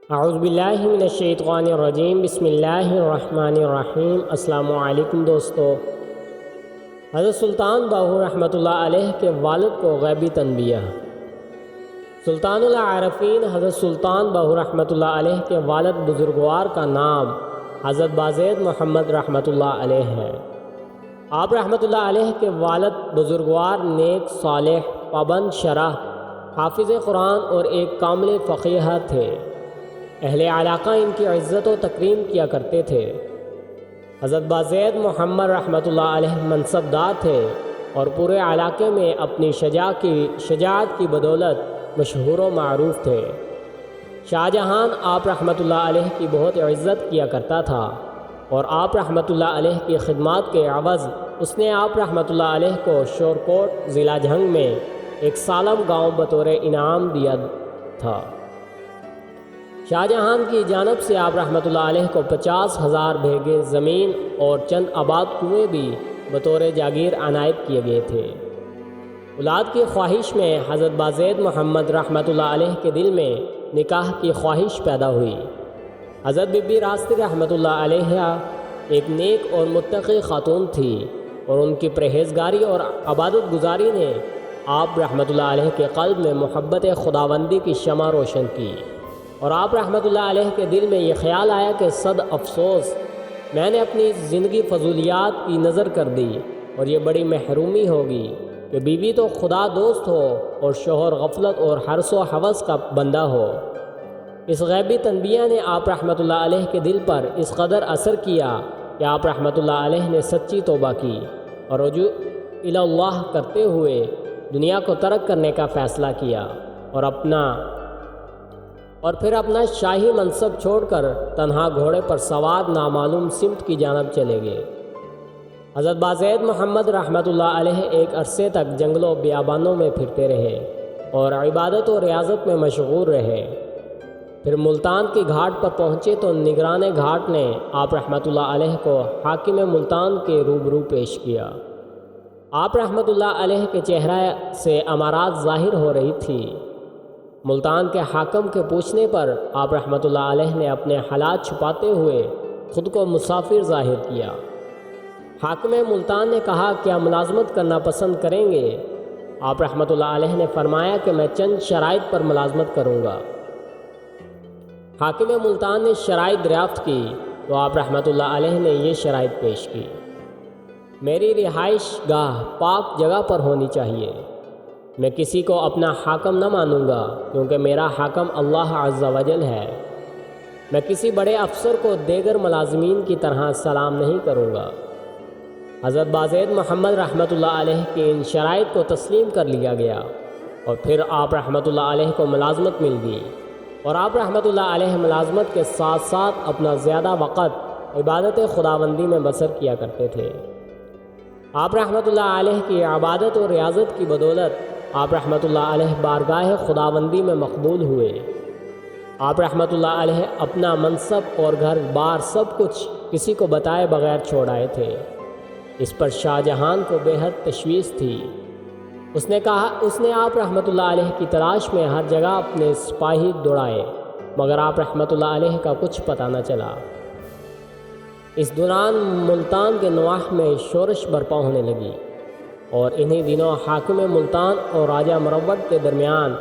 اعوذ باللہ من الشیطان الرجیم، بسم اللہ الرحمن الرحیم۔ السلام علیکم دوستو۔ حضرت سلطان باہو رحمۃ اللہ علیہ کے والد کو غیبی تنبیہ۔ سلطان العارفین حضرت سلطان باہو رحمۃ اللہ علیہ کے والد بزرگوار کا نام حضرت بازید محمد رحمۃ اللہ علیہ ہے۔ آپ رحمۃ اللہ علیہ کے والد بزرگوار نیک، صالح، پابند شرع، حافظ قرآن اور ایک کامل فقیہ تھے۔ اہل علاقہ ان کی عزت و تکریم کیا کرتے تھے۔ حضرت بازید محمد رحمۃ اللہ علیہ منصب دار تھے اور پورے علاقے میں اپنی شجاعت کی بدولت مشہور و معروف تھے۔ شاہ جہان آپ رحمۃ اللہ علیہ کی بہت عزت کیا کرتا تھا اور آپ رحمۃ اللہ علیہ کی خدمات کے عوض اس نے آپ رحمۃ اللہ علیہ کو شورکوٹ ضلع جھنگ میں ایک سالم گاؤں بطور انعام دیا تھا۔ شاہ جہان کی جانب سے آپ رحمۃ اللہ علیہ کو 50,000 بیگھے زمین اور چند آباد کنویں بھی بطور جاگیر عنایت کیے گئے تھے۔ اولاد کی خواہش میں حضرت بازید محمد رحمۃ اللہ علیہ کے دل میں نکاح کی خواہش پیدا ہوئی۔ حضرت بی بی راستہ رحمۃ اللہ علیہ ایک نیک اور متقی خاتون تھی اور ان کی پرہیزگاری اور عبادت گزاری نے آپ رحمۃ اللہ علیہ کے قلب میں محبت خداوندی کی شمع روشن کی، اور آپ رحمۃ اللہ علیہ کے دل میں یہ خیال آیا کہ صد افسوس، میں نے اپنی زندگی فضولیات کی نظر کر دی اور یہ بڑی محرومی ہوگی کہ بیوی تو خدا دوست ہو اور شوہر غفلت اور حرص و حوث کا بندہ ہو۔ اس غیبی تنبیہ نے آپ رحمۃ اللہ علیہ کے دل پر اس قدر اثر کیا کہ آپ رحمۃ اللہ علیہ نے سچی توبہ کی اور رجوع الی اللہ کرتے ہوئے دنیا کو ترک کرنے کا فیصلہ کیا اور پھر اپنا شاہی منصب چھوڑ کر تنہا گھوڑے پر سوار نامعلوم سمت کی جانب چلے گئے۔ حضرت بازید محمد رحمۃ اللہ علیہ ایک عرصے تک جنگلوں بیابانوں میں پھرتے رہے اور عبادت و ریاضت میں مشغول رہے۔ پھر ملتان کی گھاٹ پر پہنچے تو نگران گھاٹ نے آپ رحمۃ اللہ علیہ کو حاکم ملتان کے روبرو پیش کیا۔ آپ رحمۃ اللہ علیہ کے چہرہ سے امارات ظاہر ہو رہی تھی۔ ملتان کے حاکم کے پوچھنے پر آپ رحمۃ اللہ علیہ نے اپنے حالات چھپاتے ہوئے خود کو مسافر ظاہر کیا۔ حاکم ملتان نے کہا، کیا ملازمت کرنا پسند کریں گے؟ آپ رحمۃ اللہ علیہ نے فرمایا کہ میں چند شرائط پر ملازمت کروں گا۔ حاکم ملتان نے شرائط دریافت کی تو آپ رحمۃ اللہ علیہ نے یہ شرائط پیش کی: میری رہائش گاہ پاک جگہ پر ہونی چاہیے۔ میں کسی کو اپنا حاکم نہ مانوں گا کیونکہ میرا حاکم اللہ عز و جل ہے۔ میں کسی بڑے افسر کو دیگر ملازمین کی طرح سلام نہیں کروں گا۔ حضرت بازید محمد رحمۃ اللہ علیہ کی ان شرائط کو تسلیم کر لیا گیا اور پھر آپ رحمۃ اللہ علیہ کو ملازمت مل گئی، اور آپ رحمۃ اللہ علیہ ملازمت کے ساتھ ساتھ اپنا زیادہ وقت عبادت خداوندی میں بسر کیا کرتے تھے۔ آپ رحمۃ اللہ علیہ کی عبادت و ریاضت کی بدولت آپ رحمۃ اللہ علیہ بارگاہ خداوندی میں مقبول ہوئے۔ آپ رحمۃ اللہ علیہ اپنا منصب اور گھر بار سب کچھ کسی کو بتائے بغیر چھوڑ آئے تھے۔ اس پر شاہ جہان کو بے حد تشویش تھی۔ اس نے آپ رحمۃ اللہ علیہ کی تلاش میں ہر جگہ اپنے سپاہی دوڑائے مگر آپ رحمۃ اللہ علیہ کا کچھ پتہ نہ چلا۔ اس دوران ملتان کے نواح میں شورش برپا ہونے لگی اور انہی دنوں حاکم ملتان اور راجہ مروٹ کے درمیان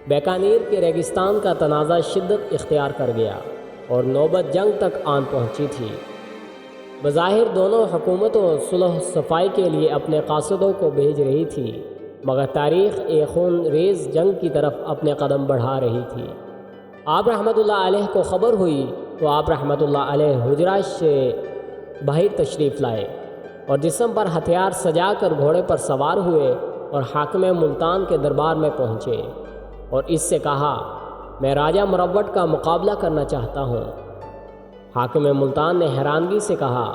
بیکانیر کے ریگستان کا تنازع شدت اختیار کر گیا اور نوبت جنگ تک آن پہنچی تھی۔ بظاہر دونوں حکومتوں صلح صفائی کے لیے اپنے قاصدوں کو بھیج رہی تھی مگر تاریخ ایک خون ریز جنگ کی طرف اپنے قدم بڑھا رہی تھی۔ آپ رحمۃ اللہ علیہ کو خبر ہوئی تو آپ رحمۃ اللہ علیہ حجرہ سے باہر تشریف لائے اور جسم پر ہتھیار سجا کر گھوڑے پر سوار ہوئے اور حاکم ملتان کے دربار میں پہنچے اور اس سے کہا، میں راجہ مروٹ کا مقابلہ کرنا چاہتا ہوں۔ حاکم ملتان نے حیرانگی سے کہا،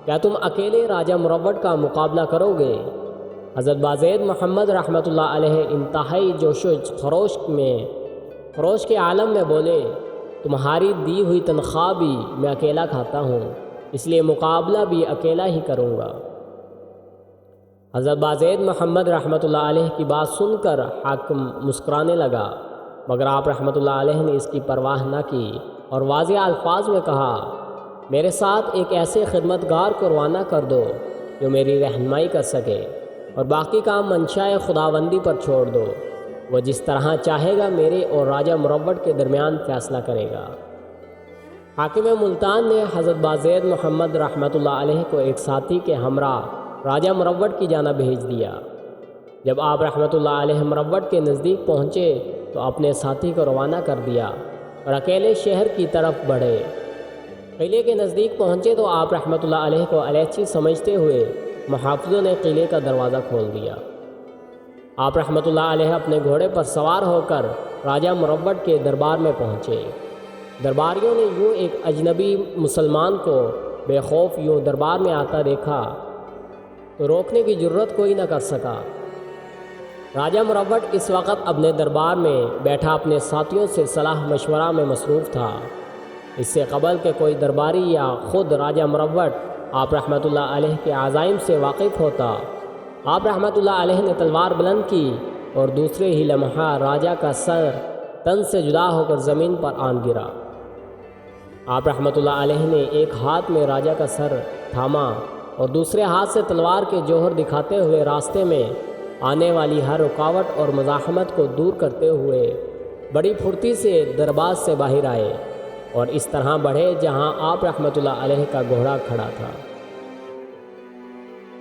کیا تم اکیلے راجہ مروٹ کا مقابلہ کرو گے؟ حضرت بازید محمد رحمۃ اللہ علیہ انتہائی جوش و خروش کے عالم میں بولے، تمہاری دی ہوئی تنخواہ بھی میں اکیلا کھاتا ہوں، اس لیے مقابلہ بھی اکیلا ہی کروں گا۔ حضرت بازید محمد رحمۃ اللہ علیہ کی بات سن کر حاکم مسکرانے لگا مگر آپ رحمۃ اللہ علیہ نے اس کی پرواہ نہ کی اور واضح الفاظ میں کہا، میرے ساتھ ایک ایسے خدمتگار کو روانہ کر دو جو میری رہنمائی کر سکے، اور باقی کام منشائے خداوندی پر چھوڑ دو، وہ جس طرح چاہے گا میرے اور راجہ مروٹ کے درمیان فیصلہ کرے گا۔ حاکم ملتان نے حضرت بازید محمد رحمۃ اللہ علیہ کو ایک ساتھی کے ہمراہ راجہ مروٹ کی جانب بھیج دیا۔ جب آپ رحمۃ اللہ علیہ مروٹ کے نزدیک پہنچے تو اپنے ساتھی کو روانہ کر دیا اور اکیلے شہر کی طرف بڑھے۔ قلعے کے نزدیک پہنچے تو آپ رحمۃ اللہ علیہ کو الیچی سمجھتے ہوئے محافظوں نے قلعے کا دروازہ کھول دیا۔ آپ رحمۃ اللہ علیہ اپنے گھوڑے پر سوار ہو کر راجہ مروٹ کے دربار میں پہنچے۔ درباریوں نے یوں ایک اجنبی مسلمان کو بے خوف یوں دربار میں آتا دیکھا تو روکنے کی جرت کوئی نہ کر سکا۔ راجہ مروٹ اس وقت اپنے دربار میں بیٹھا اپنے ساتھیوں سے صلاح مشورہ میں مصروف تھا۔ اس سے قبل کہ کوئی درباری یا خود راجہ مروٹ آپ رحمۃ اللہ علیہ کے عزائم سے واقف ہوتا، آپ رحمۃ اللہ علیہ نے تلوار بلند کی اور دوسرے ہی لمحہ راجہ کا سر تن سے جدا ہو کر زمین پر آن گرا۔ آپ رحمۃ اللہ علیہ نے ایک ہاتھ میں راجہ کا سر تھاما اور دوسرے ہاتھ سے تلوار کے جوہر دکھاتے ہوئے راستے میں آنے والی ہر رکاوٹ اور مزاحمت کو دور کرتے ہوئے بڑی پھرتی سے دربار سے باہر آئے اور اس طرح بڑھے جہاں آپ رحمۃ اللہ علیہ کا گھوڑا کھڑا تھا۔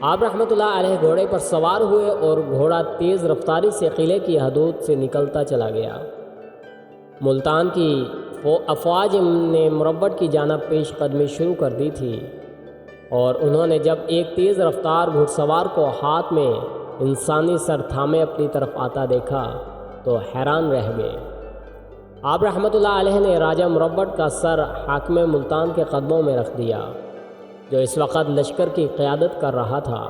آپ رحمۃ اللہ علیہ گھوڑے پر سوار ہوئے اور گھوڑا تیز رفتاری سے قلعے کی حدود سے نکلتا چلا گیا۔ ملتان کی افواج نے مروٹ کی جانب پیش قدمی شروع کر دی تھی اور انہوں نے جب ایک تیز رفتار گھڑ سوار کو ہاتھ میں انسانی سر تھامے اپنی طرف آتا دیکھا تو حیران رہ گئے۔ آپ رحمۃ اللہ علیہ نے راجہ مروٹ کا سر حاکم ملتان کے قدموں میں رکھ دیا جو اس وقت لشکر کی قیادت کر رہا تھا۔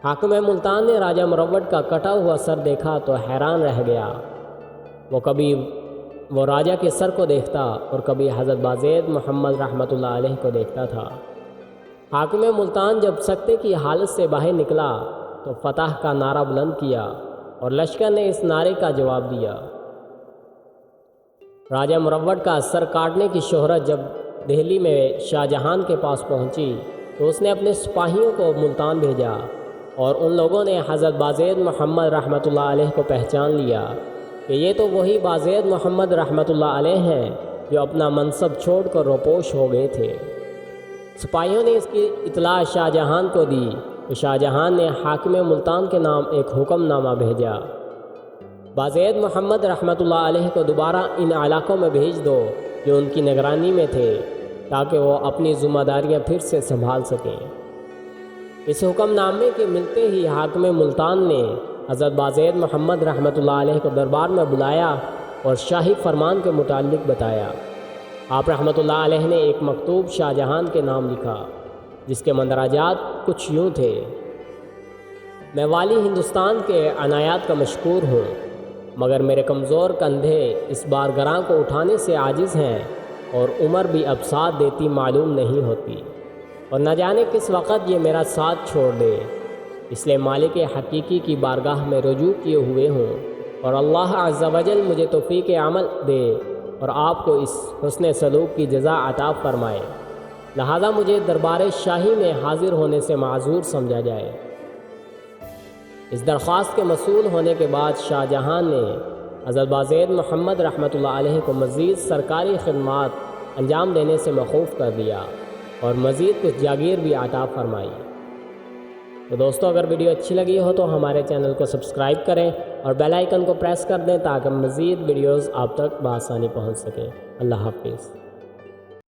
حاکم ملتان نے راجہ مروٹ کا کٹا ہوا سر دیکھا تو حیران رہ گیا۔ وہ کبھی وہ راجہ کے سر کو دیکھتا اور کبھی حضرت بازید محمد رحمۃ اللہ علیہ کو دیکھتا تھا۔ حاکم ملتان جب سکتے کی حالت سے باہر نکلا تو فتح کا نعرہ بلند کیا اور لشکر نے اس نعرے کا جواب دیا۔ راجہ مروٹ کا سر کاٹنے کی شہرت جب دہلی میں شاہ جہان کے پاس پہنچی تو اس نے اپنے سپاہیوں کو ملتان بھیجا اور ان لوگوں نے حضرت بازید محمد رحمۃ اللہ علیہ کو پہچان لیا کہ یہ تو وہی بازید محمد رحمۃ اللہ علیہ ہیں جو اپنا منصب چھوڑ کر روپوش ہو گئے تھے۔ سپاہیوں نے اس کی اطلاع شاہ جہان کو دی تو شاہ جہان نے حاکم ملتان کے نام ایک حکم نامہ بھیجا، بازید محمد رحمۃ اللہ علیہ کو دوبارہ ان علاقوں میں بھیج دو جو ان کی نگرانی میں تھے تاکہ وہ اپنی ذمہ داریاں پھر سے سنبھال سکیں۔ اس حکم نامے کے ملتے ہی حاکم ملتان نے حضرت بازید محمد رحمۃ اللہ علیہ کو دربار میں بلایا اور شاہی فرمان کے متعلق بتایا۔ آپ رحمۃ اللہ علیہ نے ایک مکتوب شاہ جہان کے نام لکھا جس کے مندرجات کچھ یوں تھے، میں والی ہندوستان کے عنایات کا مشکور ہوں، مگر میرے کمزور کندھے اس بارگراں کو اٹھانے سے عاجز ہیں اور عمر بھی اب ساتھ دیتی معلوم نہیں ہوتی، اور نہ جانے کس وقت یہ میرا ساتھ چھوڑ دے، اس لیے مالک حقیقی کی بارگاہ میں رجوع کیے ہوئے ہوں، اور اللہ عز و جل مجھے توفیق عمل دے اور آپ کو اس حسن سلوک کی جزا عطا فرمائے، لہذا مجھے دربار شاہی میں حاضر ہونے سے معذور سمجھا جائے۔ اس درخواست کے موصول ہونے کے بعد شاہ جہان نے حضرت بازید محمد رحمۃ اللہ علیہ کو مزید سرکاری خدمات انجام دینے سے موقوف کر دیا اور مزید کچھ جاگیر بھی عطا فرمائی۔ تو دوستو، اگر ویڈیو اچھی لگی ہو تو ہمارے چینل کو سبسکرائب کریں اور بیل آئیکن کو پریس کر دیں تاکہ مزید ویڈیوز آپ تک بآسانی پہنچ سکیں۔ اللہ حافظ۔